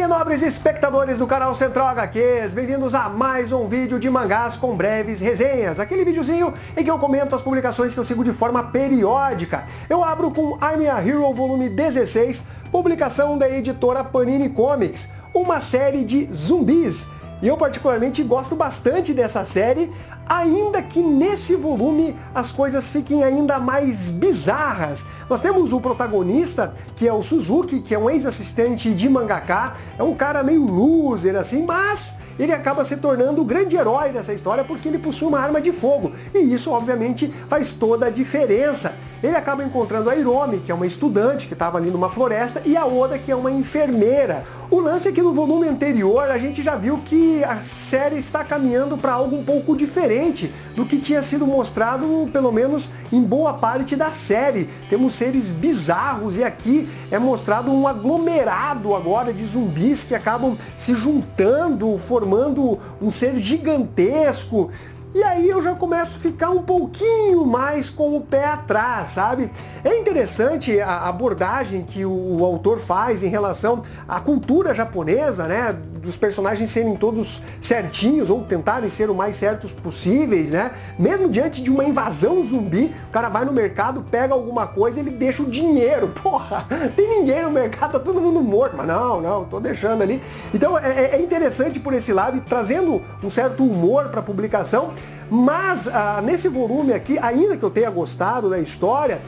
nobres espectadores do canal Central HQs, bem-vindos a mais um vídeo de mangás com breves resenhas. Aquele videozinho em que eu comento as publicações que eu sigo de forma periódica. Eu abro com I'm a Hero volume 16, publicação da editora Panini Comics, uma série de zumbis. E eu particularmente gosto bastante dessa série, ainda que nesse volume as coisas fiquem ainda mais bizarras. Nós temos o protagonista, que é o Suzuki, que é um ex-assistente de mangaka, é um cara meio loser assim, mas ele acaba se tornando o grande herói dessa história porque ele possui uma arma de fogo. E isso, obviamente, faz toda a diferença. Ele acaba encontrando a Hiromi, que é uma estudante que estava ali numa floresta, e a Oda, que é uma enfermeira. O lance é que no volume anterior a gente já viu que a série está caminhando para algo um pouco diferente do que tinha sido mostrado, pelo menos em boa parte da série. Temos seres bizarros e aqui é mostrado um aglomerado agora de zumbis que acabam se juntando, formando um ser gigantesco. E aí eu já começo a ficar um pouquinho mais com o pé atrás, sabe? É interessante a abordagem que o autor faz em relação à cultura japonesa, né? Dos personagens serem todos certinhos ou tentarem ser o mais certos possíveis, né? Mesmo diante de uma invasão zumbi, o cara vai no mercado, pega alguma coisa, ele deixa o dinheiro. Porra, tem ninguém no mercado, tá todo mundo morto. Mas não, tô deixando ali. Então é interessante por esse lado e trazendo um certo humor para a publicação. Mas nesse volume aqui, ainda que eu tenha gostado da história,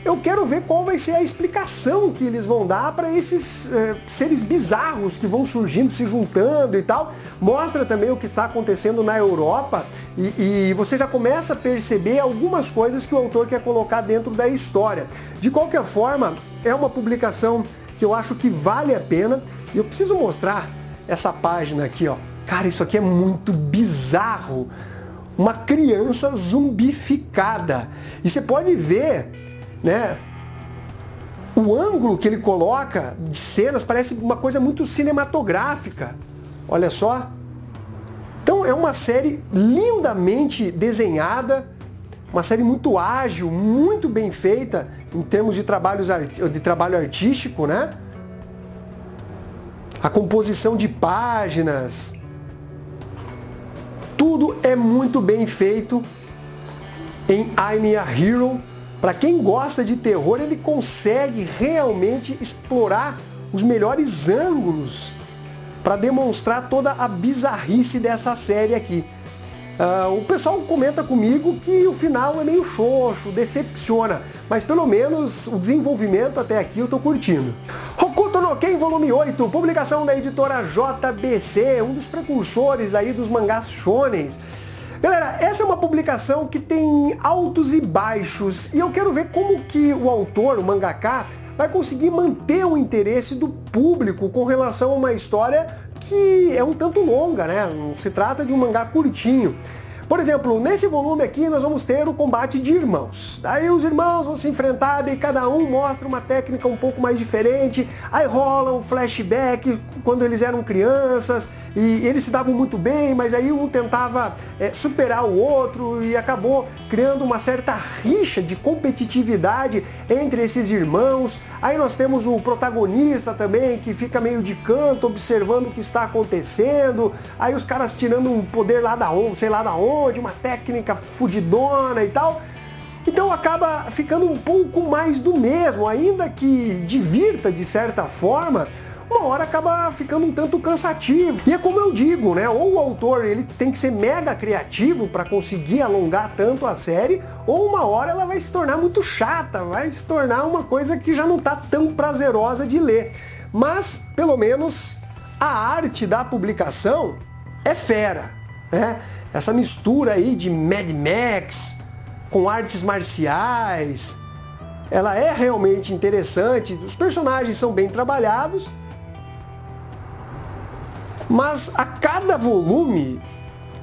eu quero ver qual vai ser a explicação que eles vão dar para esses seres bizarros que vão surgindo, se juntando e tal. Mostra também o que está acontecendo na Europa e você já começa a perceber algumas coisas que o autor quer colocar dentro da história. De qualquer forma, é uma publicação que eu acho que vale a pena. E eu preciso mostrar essa página aqui, ó. Cara, isso aqui é muito bizarro. Uma criança zumbificada. E você pode ver, né, o ângulo que ele coloca de cenas parece uma coisa muito cinematográfica. Olha só. Então é uma série lindamente desenhada, uma série muito ágil, muito bem feita em termos de trabalho artístico, né? A composição de páginas, tudo é muito bem feito em I'm a Hero. Para quem gosta de terror, ele consegue realmente explorar os melhores ângulos para demonstrar toda a bizarrice dessa série aqui. O pessoal comenta comigo que o final é meio xoxo, decepciona, mas pelo menos o desenvolvimento até aqui eu tô curtindo. Hokuto no Ken volume 8, publicação da editora JBC, um dos precursores aí dos mangás shonens. Galera, essa é uma publicação que tem altos e baixos e eu quero ver como que o autor, o mangaka, vai conseguir manter o interesse do público com relação a uma história que é um tanto longa, né? Não se trata de um mangá curtinho. Por exemplo, nesse volume aqui nós vamos ter o combate de irmãos. Aí os irmãos vão se enfrentar e cada um mostra uma técnica um pouco mais diferente. Aí rola um flashback quando eles eram crianças e eles se davam muito bem, mas aí um tentava superar o outro e acabou criando uma certa rixa de competitividade entre esses irmãos. Aí nós temos o protagonista também que fica meio de canto observando o que está acontecendo. Aí os caras tirando um poder lá da onde, sei lá da onde, uma técnica fudidona e tal. Então acaba ficando um pouco mais do mesmo, ainda que divirta de certa forma, uma hora acaba ficando um tanto cansativo. E é como eu digo, né? Ou o autor ele tem que ser mega criativo para conseguir alongar tanto a série, ou uma hora ela vai se tornar muito chata, vai se tornar uma coisa que já não está tão prazerosa de ler. Mas, pelo menos, a arte da publicação é fera, né? Essa mistura aí de Mad Max com artes marciais, ela é realmente interessante, os personagens são bem trabalhados, mas a cada volume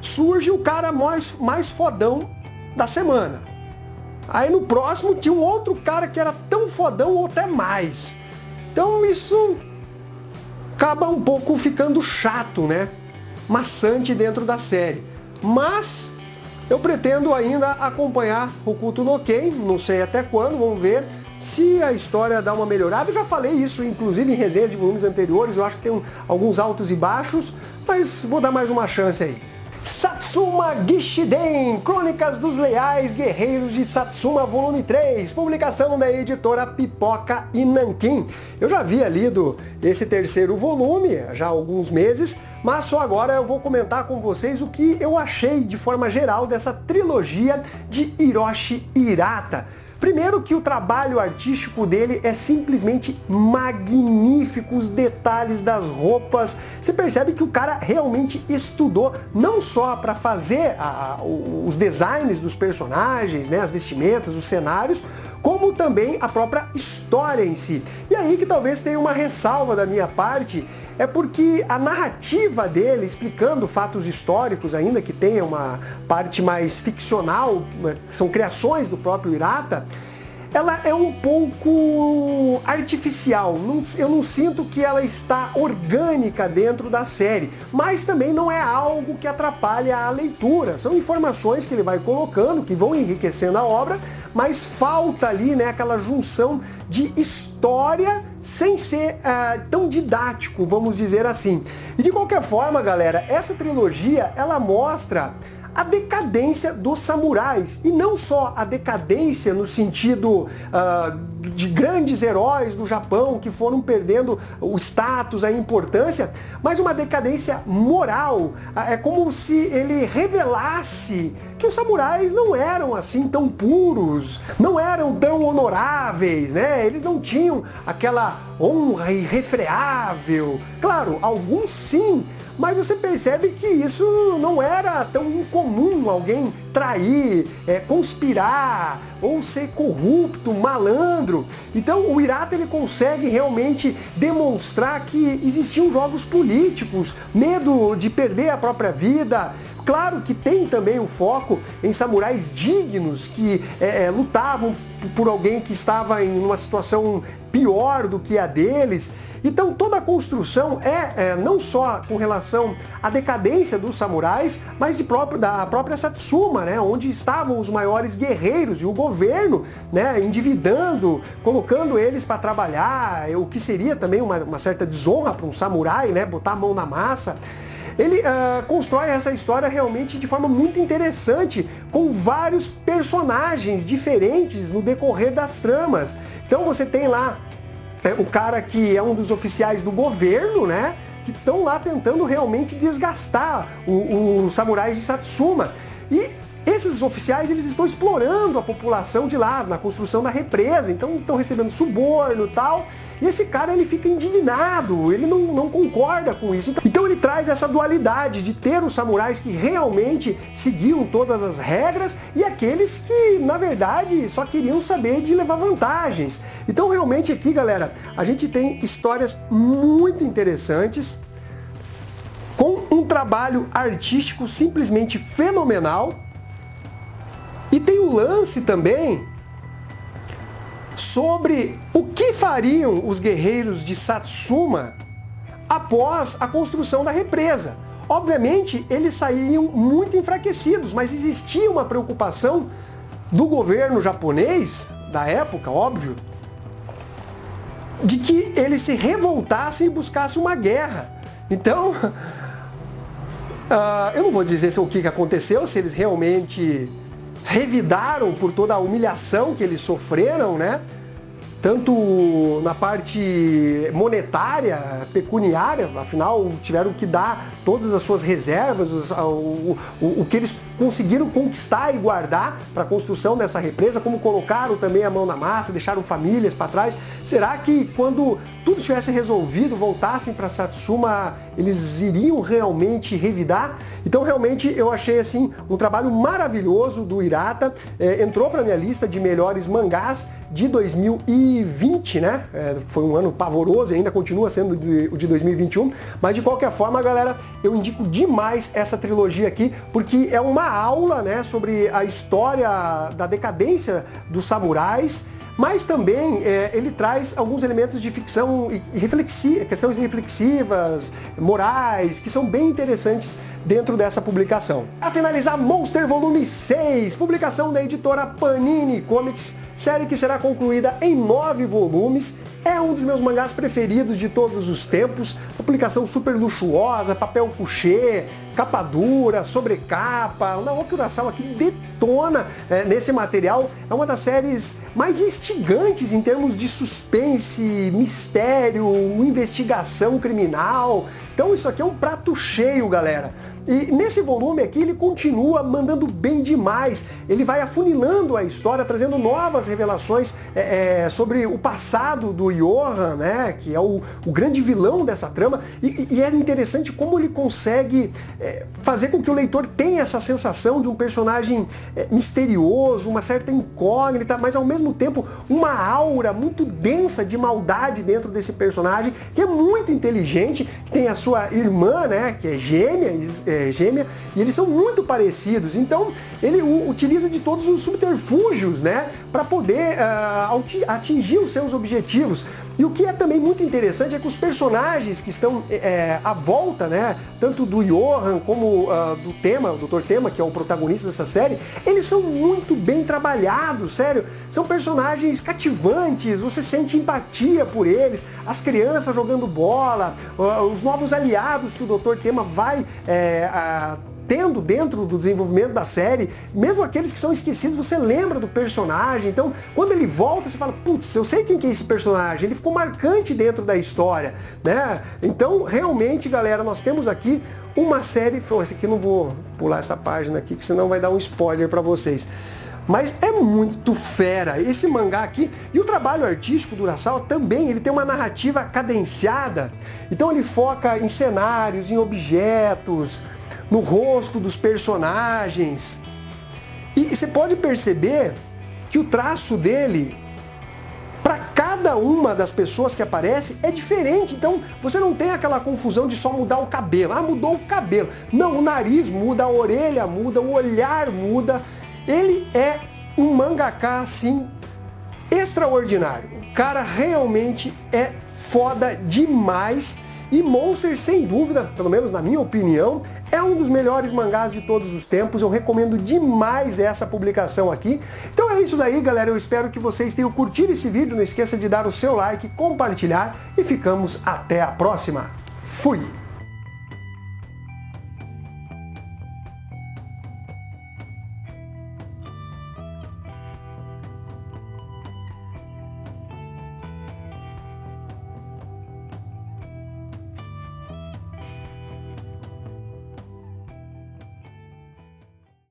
surge o cara mais fodão da semana. Aí no próximo tinha um outro cara que era tão fodão ou até mais. Então isso acaba um pouco ficando chato, né? Maçante dentro da série. Mas eu pretendo ainda acompanhar Hokuto no Ken, não sei até quando, vamos ver se a história dá uma melhorada. Eu já falei isso, inclusive, em resenhas de volumes anteriores, eu acho que tem alguns altos e baixos, mas vou dar mais uma chance aí. Satsuma Gishiden, Crônicas dos Leais Guerreiros de Satsuma, volume 3, publicação da editora Pipoca e Nanquim. Eu já havia lido esse terceiro volume já há alguns meses, mas só agora eu vou comentar com vocês o que eu achei de forma geral dessa trilogia de Hiroshi Hirata. Primeiro que o trabalho artístico dele é simplesmente magnífico, os detalhes das roupas. Você percebe que o cara realmente estudou, não só para fazer os designs dos personagens, né, as vestimentas, os cenários, como também a própria história em si. E aí que talvez tenha uma ressalva da minha parte, é porque a narrativa dele, explicando fatos históricos, ainda que tenha uma parte mais ficcional, são criações do próprio Hirata, ela é um pouco artificial. Eu não sinto que ela está orgânica dentro da série, mas também não é algo que atrapalha a leitura. São informações que ele vai colocando, que vão enriquecendo a obra, mas falta ali, né, aquela junção de história sem ser tão didático, vamos dizer assim. E de qualquer forma, galera, essa trilogia, ela mostra a decadência dos samurais, e não só a decadência no sentido de grandes heróis do Japão que foram perdendo o status, a importância, mas uma decadência moral. É como se ele revelasse que os samurais não eram assim tão puros, não eram tão honoráveis, né? Eles não tinham aquela honra irrefreável. Claro, alguns sim, mas você percebe que isso não era tão incomum, alguém trair, conspirar, ou ser corrupto, malandro. Então o Hirata, ele consegue realmente demonstrar que existiam jogos políticos, medo de perder a própria vida. Claro que tem também o foco em samurais dignos que lutavam por alguém que estava em uma situação pior do que a deles. Então toda a construção não só com relação à decadência dos samurais, mas da própria Satsuma, né, onde estavam os maiores guerreiros e o governo, né, endividando, colocando eles para trabalhar, o que seria também uma certa desonra para um samurai, né, botar a mão na massa. Ele constrói essa história realmente de forma muito interessante, com vários personagens diferentes no decorrer das tramas. Então você tem lá o cara que é um dos oficiais do governo, né, que estão lá tentando realmente desgastar os samurais de Satsuma. E esses oficiais, eles estão explorando a população de lá, na construção da represa, então estão recebendo suborno e tal. E esse cara, ele fica indignado, ele não concorda com isso. Então ele traz essa dualidade de ter os samurais que realmente seguiam todas as regras e aqueles que, na verdade, só queriam saber de levar vantagens. Então realmente aqui, galera, a gente tem histórias muito interessantes, com um trabalho artístico simplesmente fenomenal. E tem um lance também sobre o que fariam os guerreiros de Satsuma após a construção da represa. Obviamente, eles saíam muito enfraquecidos, mas existia uma preocupação do governo japonês, da época, óbvio, de que eles se revoltassem e buscassem uma guerra. Então, eu não vou dizer o que aconteceu, se eles realmente revidaram por toda a humilhação que eles sofreram, né? Tanto na parte monetária, pecuniária, afinal tiveram que dar todas as suas reservas, o que eles conseguiram conquistar e guardar para a construção dessa represa, como colocaram também a mão na massa, deixaram famílias para trás. Será que quando tudo estivesse resolvido, voltassem para Satsuma, eles iriam realmente revidar? Então realmente eu achei assim um trabalho maravilhoso do Hirata, entrou para minha lista de melhores mangás de 2020, né? Foi um ano pavoroso e ainda continua sendo o de 2021, mas de qualquer forma, galera, eu indico demais essa trilogia aqui, porque é uma aula, né, sobre a história da decadência dos samurais, mas também ele traz alguns elementos de ficção e questões reflexivas, morais, que são bem interessantes dentro dessa publicação. A finalizar, Monster Volume 6, publicação da editora Panini Comics, série que será concluída em 9 volumes. É um dos meus mangás preferidos de todos os tempos, publicação super luxuosa, papel couché, capa dura, sobrecapa. O Naoki Urasawa aqui detona nesse material. É uma das séries mais instigantes em termos de suspense, mistério, investigação criminal. Então isso aqui é um prato cheio, galera. E nesse volume aqui ele continua mandando bem demais. Ele vai afunilando a história, trazendo novas revelações sobre o passado do Johan, né, que é o grande vilão dessa trama. E é interessante como ele consegue fazer com que o leitor tenha essa sensação de um personagem misterioso, uma certa incógnita, mas ao mesmo tempo uma aura muito densa de maldade dentro desse personagem, que é muito inteligente, que tem a sua irmã, né, que é gêmea, e eles são muito parecidos. Então ele utiliza de todos os subterfúgios, né, para poder atingir os seus objetivos. E o que é também muito interessante é que os personagens que estão à volta, né, tanto do Johan como do Tema, o Dr. Tema, que é o protagonista dessa série, eles são muito bem trabalhados, sério. São personagens cativantes, você sente empatia por eles, as crianças jogando bola, os novos aliados que o Dr. Tema vai tendo dentro do desenvolvimento da série, mesmo aqueles que são esquecidos, você lembra do personagem. Então, quando ele volta, você fala, putz, eu sei quem que é esse personagem, ele ficou marcante dentro da história, né? Então, realmente, galera, nós temos aqui uma série, esse aqui não vou pular essa página aqui, que senão vai dar um spoiler para vocês. Mas é muito fera esse mangá aqui. E o trabalho artístico do Urasawa também, ele tem uma narrativa cadenciada. Então ele foca em cenários, em objetos, no rosto dos personagens. E você pode perceber que o traço dele, para cada uma das pessoas que aparece, é diferente. Então você não tem aquela confusão de só mudar o cabelo. Ah, mudou o cabelo. Não, o nariz muda, a orelha muda, o olhar muda. Ele é um mangaka, assim, extraordinário. O cara realmente é foda demais. E Monster, sem dúvida, pelo menos na minha opinião, é um dos melhores mangás de todos os tempos. Eu recomendo demais essa publicação aqui. Então é isso daí, galera. Eu espero que vocês tenham curtido esse vídeo. Não esqueça de dar o seu like, compartilhar e ficamos até a próxima. Fui!